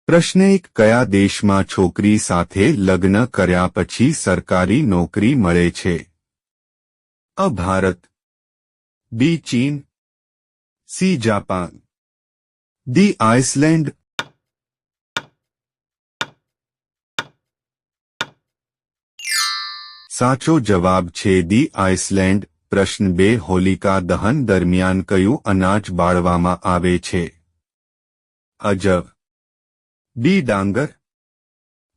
પ્રશ્ન 1 કયા દેશમાં છોકરી સાથે લગ્ન કર્યા પછી સરકારી નોકરી મળે છે? અ ભારત, બી ચીન, સી જાપાન, ડી આઇસલેન્ડ. સાચો જવાબ છે ડી આઇસલેન્ડ. પ્રશ્ન 2 હોલિકા દહન દરમિયાન કયું અનાજ બાળવામાં આવે છે? અ જવ, બી ડાંગર,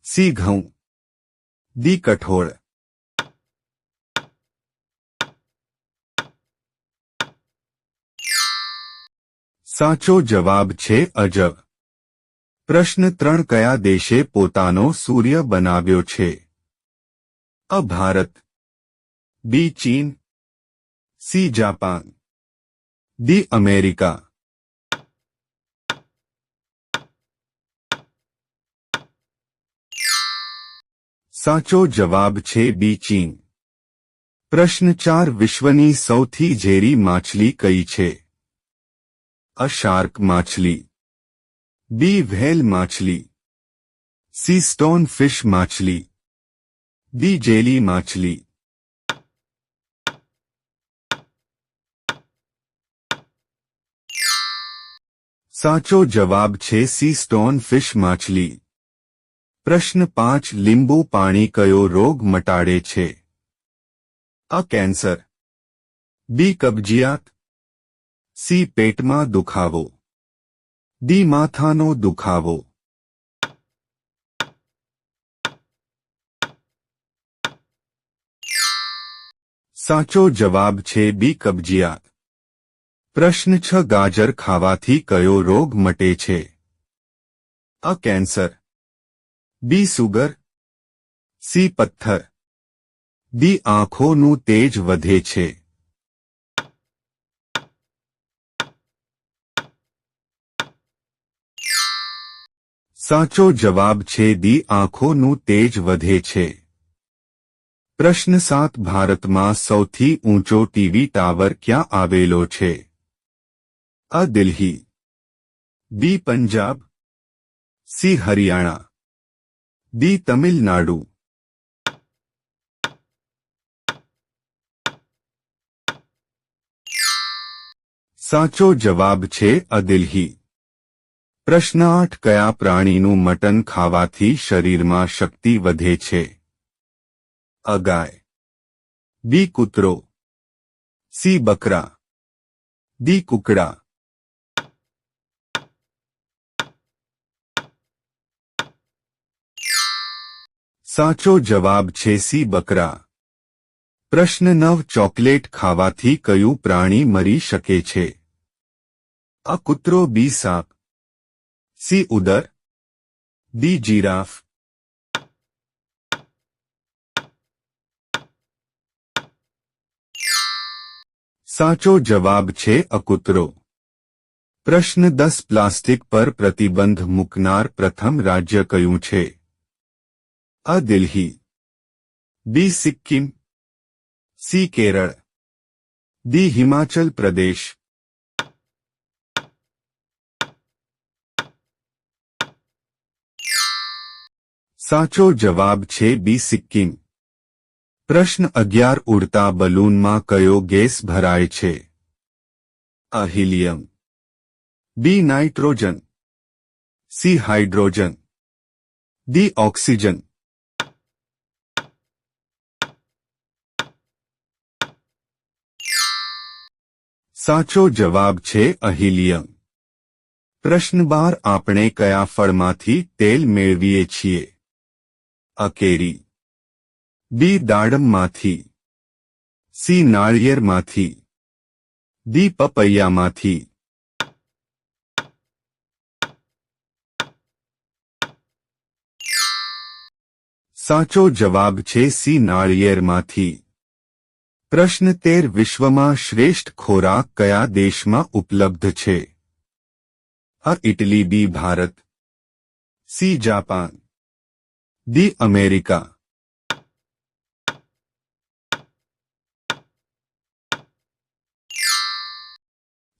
સી ઘઉં, ડી કઠોળ. સાચો જવાબ છે અજવ. પ્રશ્ન 3 કયા દેશે પોતાનો સૂર્ય બનાવ્યો છે? અ ભારત, બી ચીન, સી જાપાન, ડી અમેરિકા. સાચો જવાબ છે બી ચીન. પ્રશ્ન 4 વિશ્વની સૌથી ઝેરી માછલી કઈ છે? અ શાર્ક માછલી, બી વ્હેલ માછલી, સી સ્ટોન ફિશ માછલી, ડી જેલી માછલી. સાચો જવાબ છે સી સ્ટોન ફિશ માછલી. પ્રશ્ન 5 લીંબુ પાણી કયો રોગ મટાડે છે? અ કેન્સર, બી કબજિયાત, સી પેટમાં દુખાવો, ડી માથાનો દુખાવો. સાચો જવાબ છે બી કબજિયાત. પ્રશ્ન 6 ગાજર ખાવાથી કયો રોગ મટે છે? અ કેન્સર, બી સુગર, સી પથ્થર, ડી આંખોનું તેજ વધે છે. સાચો જવાબ છે ડી આંખોનું તેજ વધે છે. પ્રશ્ન 7 ભારતમાં સૌથી ઊંચો ટીવી ટાવર ક્યાં આવેલો છે? અ દિલ્હી, બી પંજાબ, સી હરિયાણા, ડી તમિલનાડુ. સાચો જવાબ છે અ દિલ્હી. પ્રશ્ન 8 કયા પ્રાણીનું મટન ખાવાથી શરીરમાં શક્તિ વધે છે? અ ગાય, બી કૂતરો, સી બકરા, ડી કુકડા. સાચો જવાબ છે સી બકરા. પ્રશ્ન 9 ચોકલેટ ખાવાથી કયું પ્રાણી મરી શકે છે? અ કૂતરો, બી સાપ, સી ઉદર, ડી જીરાફ. સાચો જવાબ છે અ કૂતરો. પ્રશ્ન 10 પ્લાસ્ટિક પર પ્રતિબંધ મૂકનાર પ્રથમ રાજ્ય કયું છે? અ દિલ્હી, બી સિક્કિમ, સી કેરળ, ડી હિમાચલ પ્રદેશ. સાચો જવાબ છે બી સિક્કિમ. પ્રશ્ન 11 ઉડતા બલૂનમાં કયો ગેસ ભરાય છે? A helium, B nitrogen, C hydrogen, D oxygen. સાચો જવાબ છે અ હિલિયમ. પ્રશ્ન 12 આપણે કયા ફળમાંથી તેલ મેળવીએ છીએ? અ કેરી, બી દાડમમાંથી, સી નાળિયેરમાંથી, ડી પપૈયામાંથી. સાચો જવાબ છે સી નાળિયેરમાંથી. પ્રશ્ન 13 વિશ્વમાં શ્રેષ્ઠ ખોરાક કયા દેશમાં ઉપલબ્ધ છે? A Italy, B Bharat, C Japan, D America.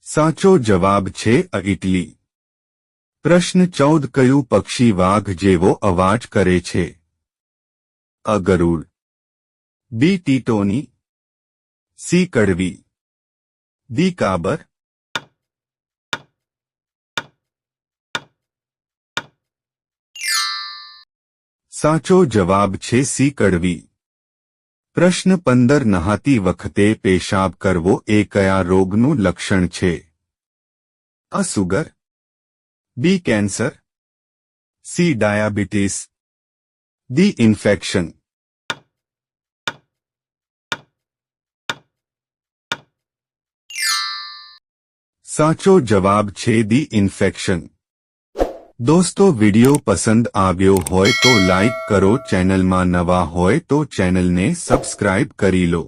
સાચો જવાબ છે અ ઇટલી. પ્રશ્ન 14 કયું પક્ષી વાઘ જેવો અવાજ કરે છે? અ ગરુડ, બી ટીટોની, સી કડવી, ડી કાબર. સાચો જવાબ છે સી કડવી. પ્રશ્ન 15 નહાતી વખતે પેશાબ કરવો એ કયા રોગનું લક્ષણ છે? A sugar, B cancer, C diabetes, D infection. સાચો જવાબ છે ડી ઇન્ફેક્શન. દોસ્તો વિડિયો પસંદ આવ્યો હોય તો લાઈક કરો, ચેનલમાં નવા હોય તો ચેનલને સબસ્ક્રાઇબ કરી લો.